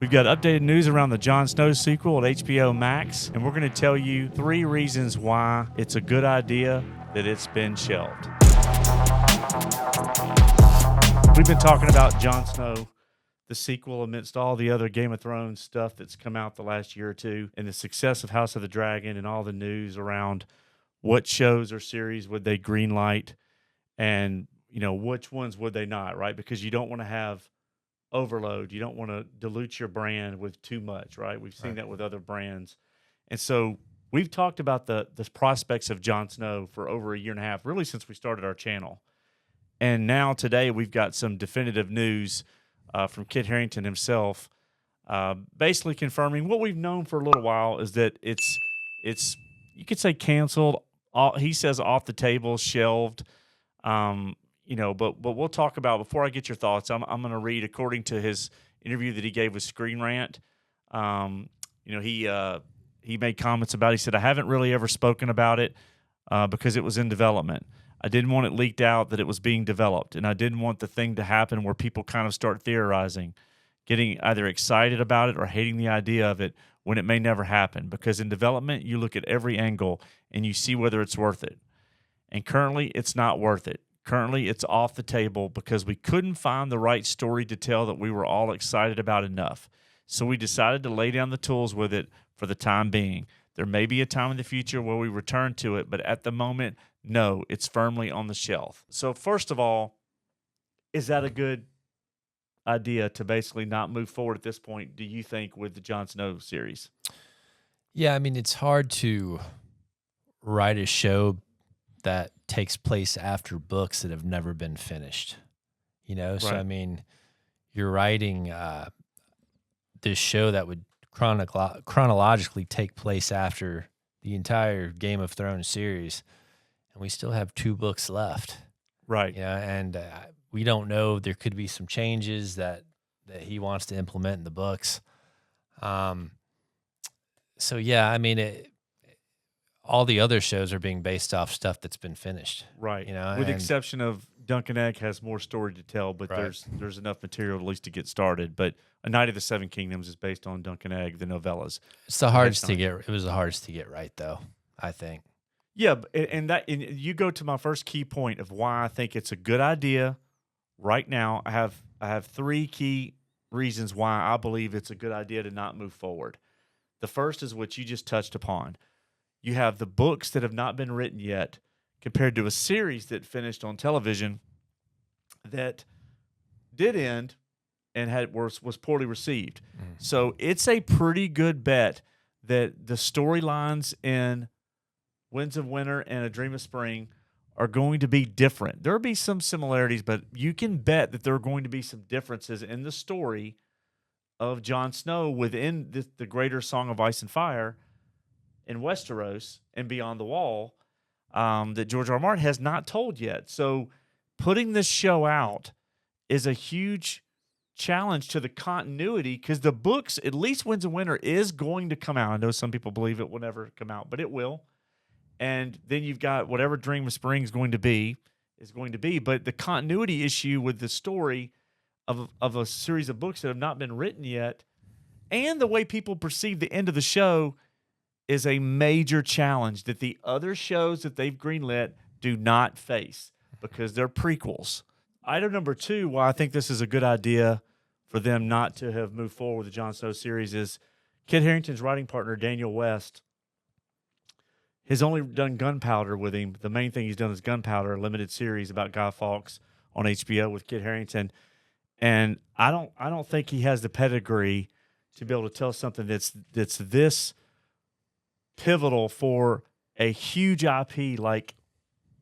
We've got updated news around the Jon Snow sequel at HBO Max, and we're going to tell you 3 reasons why it's a good idea that it's been shelved. We've been talking about Jon Snow, the sequel, amidst all the other Game of Thrones stuff that's come out the last year or two, and the success of House of the Dragon and all the news around what shows or series would they greenlight and, which ones would they not, right? Because you don't want to have overload. You don't want to dilute your brand with too much, right? We've seen that with other brands. And so we've talked about the prospects of Jon Snow for over a year and a half, really since we started our channel. And now today we've got some definitive news from Kit Harington himself, basically confirming what we've known for a little while is that it's you could say canceled. He says off the table, shelved. But we'll talk about, before I get your thoughts, I'm going to read, according to his interview that he gave with ScreenRant. He made comments about it. He said, I haven't really ever spoken about it because it was in development. I didn't want it leaked out that it was being developed, and I didn't want the thing to happen where people kind of start theorizing, getting either excited about it or hating the idea of it when it may never happen. Because in development, you look at every angle and you see whether it's worth it. And currently, it's not worth it. Currently, it's off the table because we couldn't find the right story to tell that we were all excited about enough. So we decided to lay down the tools with it for the time being. There may be a time in the future where we return to it, but at the moment, no, it's firmly on the shelf. So first of all, is that a good idea to basically not move forward at this point, do you think, with the Jon Snow series? Yeah, I mean, it's hard to write a show that takes place after books that have never been finished, Right. So, I mean, you're writing this show that would chronologically take place after the entire Game of Thrones series, and we still have 2 books left. Right. And we don't know. There could be some changes that he wants to implement in the books. So, yeah, I mean, all the other shows are being based off stuff that's been finished. Right. With the exception of Duncan Egg has more story to tell, but Right. there's enough material at least to get started. But A Night of the Seven Kingdoms is based on Duncan Egg, the novellas. It's the hardest to get. It was the hardest to get right, though, I think. Yeah, and you go to my first key point of why I think it's a good idea right now. I have 3 key reasons why I believe it's a good idea to not move forward. The first is what you just touched upon. You have the books that have not been written yet compared to a series that finished on television that did end and was poorly received. So it's a pretty good bet that the storylines in Winds of Winter and A Dream of Spring are going to be different. There will be some similarities, but you can bet that there are going to be some differences in the story of Jon Snow within the greater Song of Ice and Fire in Westeros and Beyond the Wall that George R. R. Martin has not told yet. So putting this show out is a huge challenge to the continuity because the books, at least Winds of Winter, is going to come out. I know some people believe it will never come out, but it will. And then you've got whatever Dream of Spring is going to be. But the continuity issue with the story of a series of books that have not been written yet and the way people perceive the end of the show is a major challenge that the other shows that they've greenlit do not face because they're prequels. Item number 2, why I think this is a good idea for them not to have moved forward with the Jon Snow series is Kit Harington's writing partner, Daniel West, has only done Gunpowder with him. The main thing he's done is Gunpowder, a limited series about Guy Fawkes on HBO with Kit Harington. And I don't think he has the pedigree to be able to tell something that's this pivotal for a huge IP like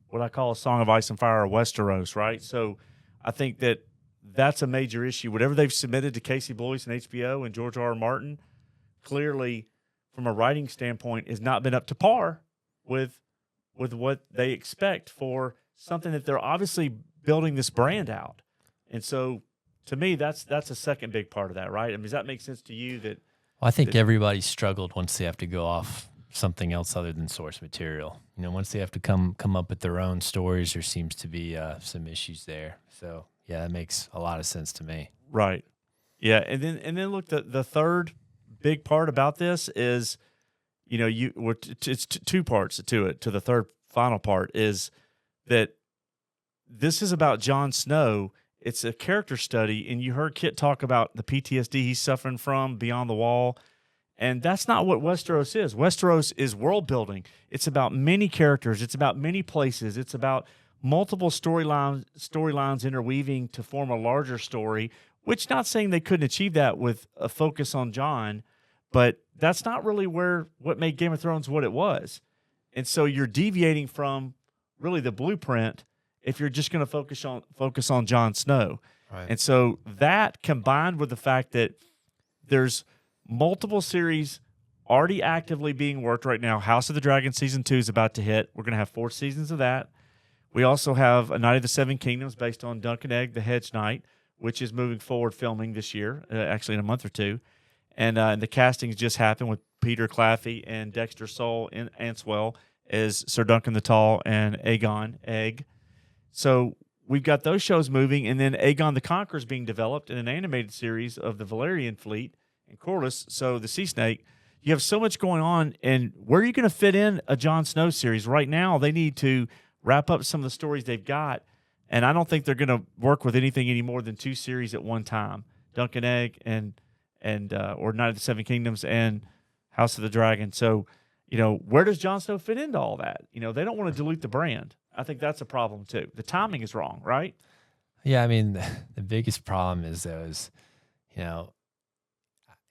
what I call a Song of Ice and Fire or Westeros, right? So I think that's a major issue. Whatever they've submitted to Casey Bloys and HBO and George R. R. Martin, clearly from a writing standpoint, has not been up to par with what they expect for something that they're obviously building this brand out. And so to me, that's a second big part of that, right? I mean, does that make sense to you? Well, I think everybody struggled once they have to go off something else other than source material. Once they have to come up with their own stories, there seems to be some issues there. So, yeah, that makes a lot of sense to me. Right. Yeah, and then look, the third big part about this is, it's two parts to it. To the third final part is that this is about Jon Snow. It's a character study, and you heard Kit talk about the PTSD he's suffering from beyond the wall. And that's not what Westeros is. Westeros is world building. It's about many characters. It's about many places. It's about multiple storylines interweaving to form a larger story, which not saying they couldn't achieve that with a focus on Jon, but that's not really what made Game of Thrones what it was. And so you're deviating from really the blueprint if you're just going to focus on Jon Snow. Right. And so that combined with the fact that there's multiple series already actively being worked right now. House of the Dragon Season 2 is about to hit. We're going to have 4 seasons of that. We also have A Knight of the Seven Kingdoms based on Duncan Egg, the Hedge Knight, which is moving forward filming this year, actually in a month or two. And the castings just happened with Peter Claffey and Dexter Soul in Answell as Sir Duncan the Tall and Aegon Egg. So we've got those shows moving, and then Aegon the Conqueror is being developed in an animated series of the Valyrian fleet and Corlys, so the Sea Snake. You have so much going on, and where are you going to fit in a Jon Snow series? Right now, they need to wrap up some of the stories they've got, and I don't think they're going to work with anything any more than 2 series at one time. Duncan Egg and or Knight of the Seven Kingdoms and House of the Dragon. So, where does Jon Snow fit into all that? They don't want to dilute the brand. I think that's a problem too. The timing is wrong, right? Yeah, I mean, the biggest problem is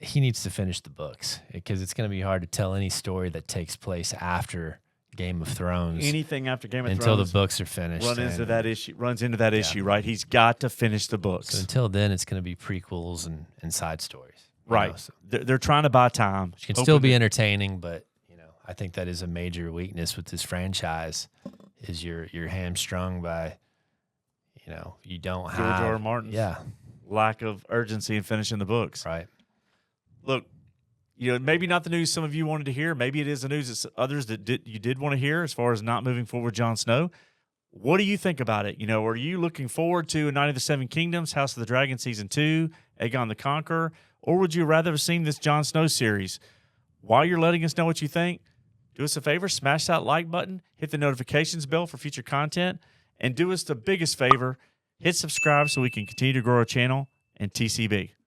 he needs to finish the books because it's going to be hard to tell any story that takes place after Game of Thrones. Anything after Game of Thrones until the books are finished. Runs into that issue, right? He's got to finish the books. So until then, it's going to be prequels and side stories. Right. So they're trying to buy time. Which can still be entertaining, but I think that is a major weakness with this franchise is you're hamstrung by, you don't have George R. R. Martin's lack of urgency in finishing the books. Right. Look, maybe not the news some of you wanted to hear. Maybe it is the news that others that you did want to hear as far as not moving forward with Jon Snow. What do you think about it? Are you looking forward to A Knight of the Seven Kingdoms, House of the Dragon Season 2, Aegon the Conqueror, or would you rather have seen this Jon Snow series? While you're letting us know what you think, do us a favor, smash that like button, hit the notifications bell for future content, and do us the biggest favor, hit subscribe so we can continue to grow our channel and TCB.